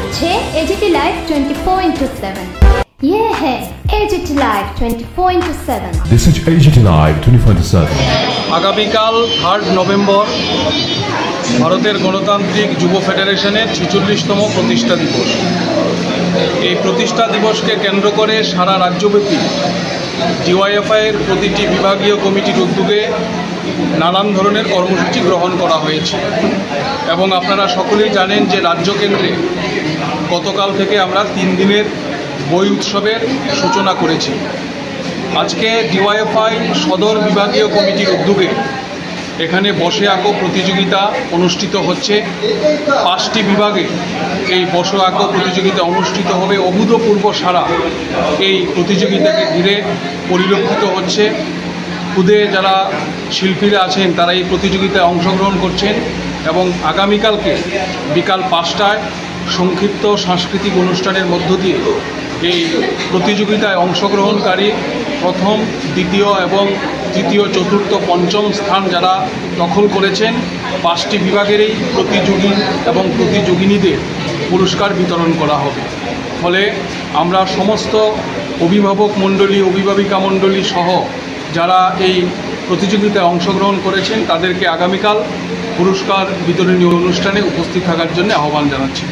করছে AGT live 24/7। ये है AGT live 24/7। This is AGT live 24/7। আগামীকাল 3 নভেম্বর ভারতের গণতান্ত্রিক যুব ফেডারেশনের 46তম প্রতিষ্ঠা দিবস। এই প্রতিষ্ঠা দিবসকে কেন্দ্র করে সারা রাজ্যব্যাপী ডিওয়াইএফআইয়ের প্রতিটি বিভাগীয় কমিটির উদ্যোগে নানান ধরনের কর্মসূচি গ্রহণ করা হয়েছে এবং আপনারা সকলেই জানেন যে রাজ্য কেন্দ্রে গতকাল থেকে আমরা 3 দিনের বই উৎসবের সূচনা করেছি। আজকে ডিওয়াইএফআই সদর বিভাগীয় কমিটির উদ্যোগে এখানে বসে আঁকো প্রতিযোগিতা অনুষ্ঠিত হচ্ছে। 5টি বিভাগে এই বসে আঁকো প্রতিযোগিতা অনুষ্ঠিত হবে। অভূতপূর্ব সাড়া এই প্রতিযোগিতাকে ঘিরে পরিলক্ষিত হচ্ছে। খুদে যারা শিল্পীরা আছেন তারা এই প্রতিযোগিতায় অংশগ্রহণ করছেন এবং আগামীকালকে বিকাল 5টায় সংক্ষিপ্ত সাংস্কৃতিক অনুষ্ঠানের মধ্য দিয়ে এই প্রতিযোগিতায় অংশগ্রহণকারী প্রথম, দ্বিতীয় এবং তৃতীয়, চতুর্থ, পঞ্চম স্থান যারা দখল করেছেন 5টি বিভাগেরই প্রতিযোগী এবং প্রতিযোগিনীদের পুরস্কার বিতরণ করা হবে। ফলে আমরা সমস্ত অভিভাবক মণ্ডলী, অভিভাবিকা মণ্ডলী সহ যারা এই প্রতিযোগিতায় অংশগ্রহণ করেছেন তাদেরকে আগামীকাল পুরস্কার বিতরণী অনুষ্ঠানে উপস্থিত থাকার জন্য আহ্বান জানাচ্ছি।